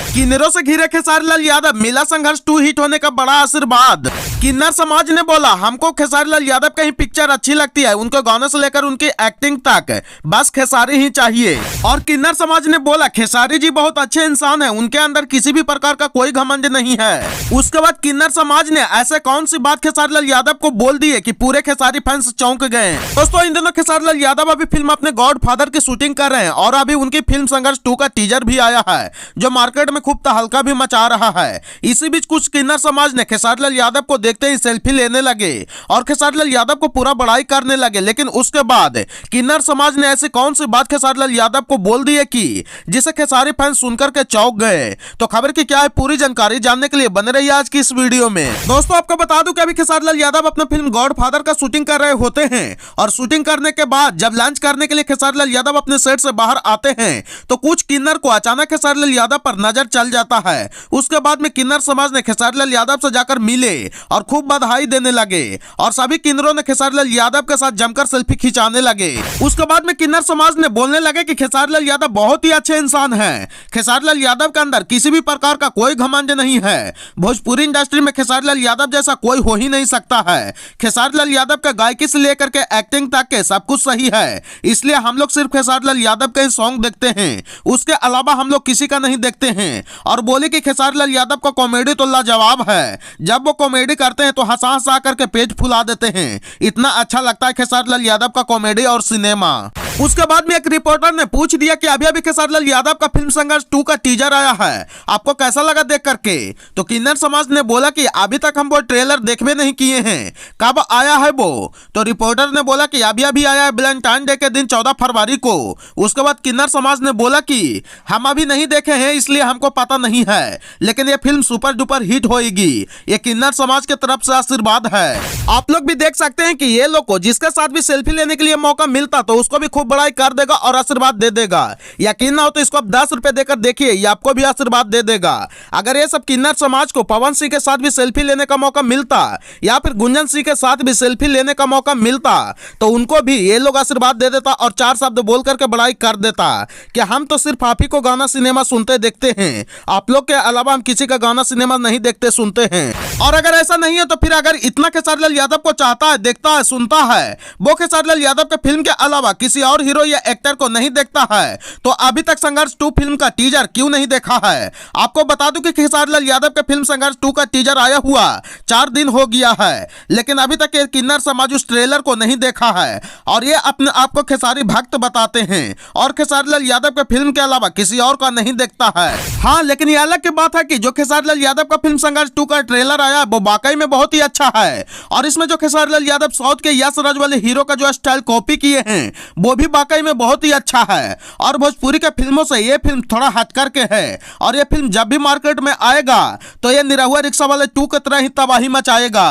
किन्नरों से घिरे खेसारी लाल यादव, मिला संघर्ष 2 हिट होने का बड़ा आशीर्वाद। किन्नर समाज ने बोला, हमको खेसारी लाल यादव की पिक्चर अच्छी लगती है, उनके गानों से लेकर उनकी एक्टिंग तक बस खेसारी ही चाहिए। और किन्नर समाज ने बोला, खेसारी जी बहुत अच्छे इंसान हैं, उनके अंदर किसी भी प्रकार का कोई घमंड नहीं है। उसके बाद किन्नर समाज ने ऐसे कौन सी बात खेसारी लाल यादव को बोल दी है कि पूरे खेसारी फैंस चौंक गए। दोस्तों, इन दिनों खेसारी लाल यादव अभी फिल्म अपने गॉड फादर की शूटिंग कर रहे हैं और अभी उनकी फिल्म संघर्ष 2 का टीजर भी आया है, जो मार्केट में खूब तहलका भी मचा रहा है। इसी बीच कुछ किन्नर समाज ने खेसारी लाल यादव को देखते ही सेल्फी लेने लगे और खेसारी लाल यादव को पूरा बड़ाई करने लगे। लेकिन उसके बाद किन्नर समाज ने ऐसी कौन सी बात खेसारी लाल यादव को बोल दी है कि जिसे खेसारी फैंस सुनकर के चौंक गए। तो खबर की क्या है पूरी जानकारी जानने के लिए बने रहिए आज की इस वीडियो में। दोस्तों, आपको बता दूं कि अभी खेसारी लाल यादव अपने फिल्म गॉड फादर का शूटिंग कर रहे होते हैं और शूटिंग करने के बाद जब लंच करने के लिए खेसारी लाल यादव अपने सेट से बाहर आते हैं तो कुछ किन्नर को अचानक खेसारी लाल यादव पर नजर चल जाता है। उसके बाद में किन्नर समाज ने खेसारी लाल यादव से जाकर मिले और खूब बधाई देने लगे और सभी किन्नरों ने खेसारी लाल यादव के साथ जमकर सेल्फी खिंचाने लगे। उसके बाद में किन्नर समाज ने बोलने लगे कि खेसारी लाल यादव बहुत ही अच्छे इंसान हैं, खेसारी लाल यादव के अंदर किसी भी प्रकार का कोई घमंड नहीं है, भोजपुरी इंडस्ट्री में खेसारी लाल यादव जैसा कोई हो ही नहीं सकता है। खेसारी लाल यादव का गायकी से लेकर के एक्टिंग तक के सब कुछ सही है, इसलिए हम लोग सिर्फ खेसारी लाल यादव के ही सॉन्ग देखते हैं, उसके अलावा हम लोग किसी का नहीं देखते हैं। और बोले कि खेसारी लाल यादव का कॉमेडी तो लाजवाब है, जब वो कॉमेडी करते हैं तो हंसा हंसा करके पेज फुला देते हैं, इतना अच्छा लगता है खेसारी लाल यादव का कॉमेडी और सिनेमा। उसके बाद में एक रिपोर्टर ने पूछ दिया कि अभी अभी खेसारी लाल यादव का फिल्म संघर्ष 2 का टीजर आया है, आपको कैसा लगा देख करके। तो किन्नर समाज ने बोला कि अभी तक हम वो ट्रेलर देखने नहीं किए हैं, कब आया है वो। तो रिपोर्टर ने बोला कि अभी अभी आया है वैलेंटाइन डे के दिन 14 फरवरी को। उसके बाद किन्नर समाज ने बोला कि हम अभी नहीं देखे हैं इसलिए हमको पता नहीं है, लेकिन ये फिल्म सुपर डुपर हिट होगी, ये किन्नर समाज की तरफ से आशीर्वाद है। आप लोग भी देख सकते हैं कि ये लोग को जिसके साथ भी सेल्फी लेने के लिए मौका मिलता तो उसको भी खूब बड़ाई कर देगा और आशीर्वाद दे देगा। यकीन ना हो तो इसको आप 10 रुपए देकर देखिए, ये आपको भी आशीर्वाद दे देगा। अगर ये सब किन्नर समाज को पवन सिंह के साथ भी सेल्फी लेने का मौका मिलता या फिर गुंजन सिंह के साथ भी सेल्फी लेने का मौका मिलता तो उनको भी ये लोग आशीर्वाद दे देता और 4 शब्द बोल करके बड़ाई कर देता कि हम तो सिर्फ आप ही को गाना सिनेमा सुनते देखते हैं, आप लोग के अलावा हम किसी का गाना सिनेमा नहीं देखते सुनते हैं। और अगर ऐसा नहीं है तो फिर अगर इतना खेसारी लाल यादव को चाहता है, देखता है, सुनता है, वो खेसारी लाल यादव के फिल्म के अलावा किसी और हीरो या एक्टर को नहीं देखता है तो अभी तक संघर्ष 2 फिल्म का टीजर क्यों नहीं देखा है। आपको बता दूं कि खेसारी लाल यादव के फिल्म संघर्ष 2 का टीजर आया हुआ 4 दिन हो गया है, लेकिन अभी तक ये किन्नर समाज उस ट्रेलर को नहीं देखा है और ये अपने आप को खेसारी भक्त बताते हैं और खेसारी लाल यादव के फिल्म के अलावा किसी और का नहीं देखता है। हाँ, लेकिन ये अलग की बात है कि जो खेसारी लाल यादव का फिल्म संघर्ष 2 का ट्रेलर आया वो वाकई में बहुत ही अच्छा है और इसमें जो खेसारी लाल यादव साउथ के यश राज वाले हीरो का जो स्टाइल कॉपी किए हैं वो भी वाकई में बहुत ही अच्छा है और भोजपुरी के फिल्मों से ये फिल्म थोड़ा हट करके है और ये फिल्म जब भी मार्केट में आएगा तो ये निरहुआ रिक्शा वाले 2 की तरह ही तबाही मचाएगा।